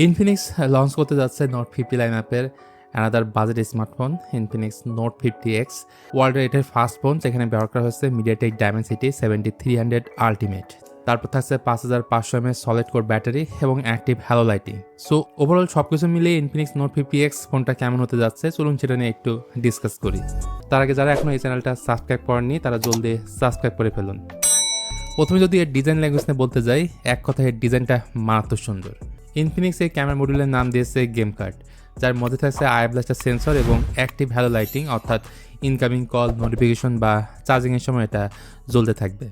Infinix launch করতে যাচ্ছে note 50 line আপের another budget smartphone Infinix note 50X। ওয়ার্ল্ডের এটার ফার্স্ট ফোন, যেখানে ব্যবহার করা হয়েছে মিডিয়াটেক ডায়মেনসিটি 7300 আলটিমেট। তারপর থাকছে 5500 mAh সলিড কোর ব্যাটারি এবং active hello lighting. So overall সব কিছু মিলিয়ে ইনফিনিক্স নোট 50X ফোনটা কেমন হতে যাচ্ছে চলুন সেটা নিয়ে একটু ডিসকাস করি। তার আগে যারা এখনো এই চ্যানেলটা সাবস্ক্রাইব করেননি তারা জলদি সাবস্ক্রাইব করে ফেলুন। প্রথমে যদি এর ডিজাইন ল্যাঙ্গুয়েজ নিয়ে বলতে যাই, এক কথায় এর ডিজাইনটা মারাত্মক সুন্দর। ইনফিনিক্স এই ক্যামেরা মডিউলের নাম দিয়েছে গেম কার্ড, যার মধ্যে থাকছে আই ব্লাস্টার সেন্সর এবং অ্যাক্টিভ হ্যালো লাইটিং, অর্থাৎ ইনকামিং কল, নোটিফিকেশন বা চার্জিংয়ের সময় এটা জ্বলতে থাকবে।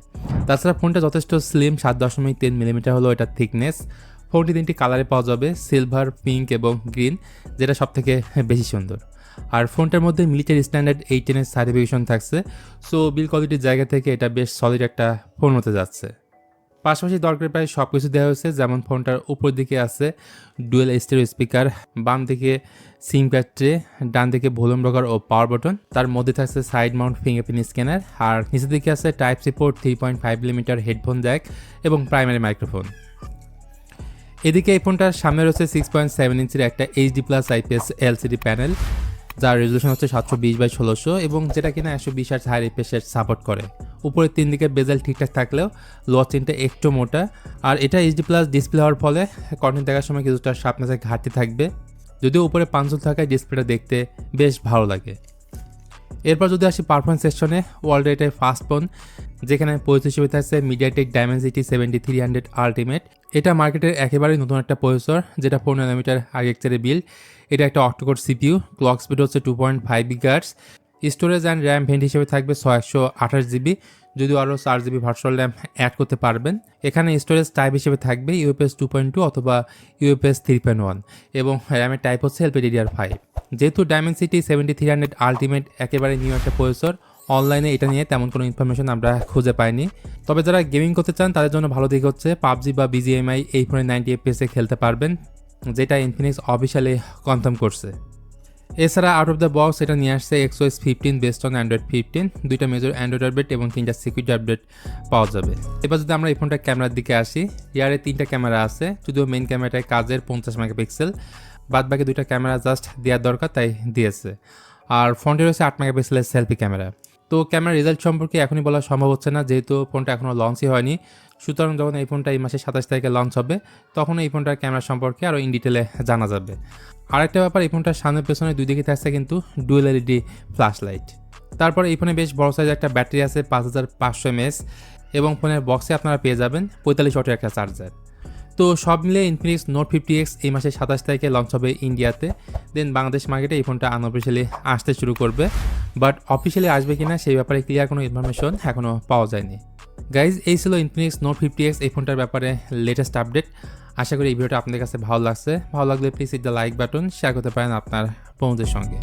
তাছাড়া ফোনটা যথেষ্ট স্লিম, 7.3 মিলিমিটার হলো এটা থিকনেস। ফোনটি 3টি কালারে পাওয়া যাবে, সিলভার, পিঙ্ক এবং গ্রিন, যেটা সব থেকে বেশি সুন্দর। আর ফোনটার মধ্যে মিলিটারি স্ট্যান্ডার্ড 810 সার্টিফিকেশন থাকছে। সো বিল কোয়ালিটির জায়গা থেকে এটা বেশ সলিড একটা ফোন হতে যাচ্ছে। পাশাপাশি দরকারি প্রায় সব কিছু দেওয়া হয়েছে, যেমন ফোনটার উপর দিকে আছে ডুয়েল স্টেরিও স্পিকার, বাম দিকে সিম কার্ড ট্রে, ডান দিকে ভলিউম রকার ও পাওয়ার বাটন, তার মধ্যে থাকছে সাইড মাউন্ট ফিঙ্গারপ্রিন্ট স্ক্যানার, আর নিচের দিকে আছে type C port, 3.5 millimetre headphone jack এবং প্রাইমারি মাইক্রোফোন। এদিকে এই ফোনটার সামনে রয়েছে 6.7 ইঞ্চির একটা HD plus IPS LCD panel, যার রেজলিউশন হচ্ছে 720x1600 এবং যেটা কিনা 120 Hz হাই রিফ্রেশ সাপোর্ট করে। উপরের 3 দিকের বেজেল ঠিকঠাক থাকলেও লোয়ার চেনটা একটু মোটা, আর এটা এইচডি প্লাস ডিসপ্লে হওয়ার ফলে কন্টেন্ট দেখার সময় কিছুটা শার্পনেসের ঘাটতি থাকবে, যদিও উপরে পাঞ্চল থাকায় ডিসপ্লেটা দেখতে বেশ ভালো লাগে। এরপর যদি আসি পারফরমেন্স সেকশনে, ওয়ার্ল্ডের এটাই ফার্স্ট ফোন, যেখানে প্রসেসর হিসেবে থাকছে মিডিয়াটেক ডায়মেনসিটি 7300 আলটিমেট। এটা মার্কেটের একেবারেই নতুন একটা প্রসেসর, যেটা 4 ন্যানোমিটার আর্কিটেকচারে বিল্ড। এটা একটা অক্টোকোর সিপিইউ, ক্লক স্পিড হচ্ছে 2.5 GHz। Storage and RAM vent হিসেবে থাকবে 128 GB, যদিও আরও 4 GB ভার্চুয়াল র্যাম অ্যাড করতে পারবেন। এখানে স্টোরেজ টাইপ হিসেবে থাকবে ইউএফএস 2.2 অথবা ইউএফএস 3.1 এবং র্যামের টাইপ হচ্ছে LPDDR5। যেহেতু ডায়মেনসিটি 7300 আলটিমেট একেবারে নিউ একটা প্রসেসর, অনলাইনে এটা নিয়ে তেমন কোনো ইনফরমেশন আমরা খুঁজে পাইনি। তবে যারা গেমিং করতে চান তাদের জন্য ভালো দিক হচ্ছে পাবজি বা বিজিএমআই এই ফোনে 90 FPS খেলতে পারবেন, যেটা ইনফিনিক্স অফিসিয়ালি কনফার্ম করছে। এছাড়া আউট অফ দ্য বক্স এটা নিয়ে আসছে XOS 15 বেসড অন অ্যান্ড্রয়েড 15, 2টা মেজর অ্যান্ড্রয়েড আপডেট এবং 3টা সিকিউরিটি আপডেট পাওয়া যাবে। এবার যদি আমরা এই ফোনটার ক্যামেরার দিকে আসি, ইয়ারে 3টা ক্যামেরা আছে, যদিও মেইন ক্যামেরাটায় কাজের 50 মেগাপিক্সেল, বাদ বাকি 2টা ক্যামেরা জাস্ট দেওয়ার দরকার তাই দিয়েছে। আর ফ্রন্টে রয়েছে 8 মেগাপিক্সেলের সেলফি ক্যামেরা। তো ক্যামেরার রেজাল্ট সম্পর্কে এখনই বলা সম্ভব হচ্ছে না, যেহেতু ফোনটা এখনও লঞ্চই হয়নি। সুতরাং যখন এই ফোনটা এই মাসের 27 তারিখে লঞ্চ হবে, তখন এই ফোনটার ক্যামেরা সম্পর্কে আরও ইন ডিটেলে জানা যাবে। আরেকটা ব্যাপার, এই ফোনটার সামনের পেছনে দুই দিকে থাকছে কিন্তু ডুয়েল এলইডি ফ্ল্যাশ লাইট। তারপর এই ফোনে বেশ বড় সাইজের একটা ব্যাটারি আছে 5500 mAh, এবং ফোনের বক্সে আপনারা পেয়ে যাবেন 45 ওয়াটের একটা চার্জার। তো সব মিলে ইনফিনিক্স নোট 50X এই মাসের 27 তারিখে লঞ্চ হবে ইন্ডিয়াতে। দেন বাংলাদেশ মার্কেটে এই ফোনটা আনঅফিসিয়ালি আসতে শুরু করবে, বাট অফিসিয়ালি আসবে কিনা সেই ব্যাপারে ক্লিয়ার কোনো ইনফরমেশন এখনও পাওয়া যায়নি। গাইজ, এই ছিল ইনফিনিক্স নোট 50X এই ফোনটার ব্যাপারে লেটেস্ট আপডেট। আশা করি এই ভিডিওটা আপনাদের কাছে ভালো লাগছে। ভালো লাগলে please hit the like button, share করতে পারেন আপনার বন্ধুদের সঙ্গে।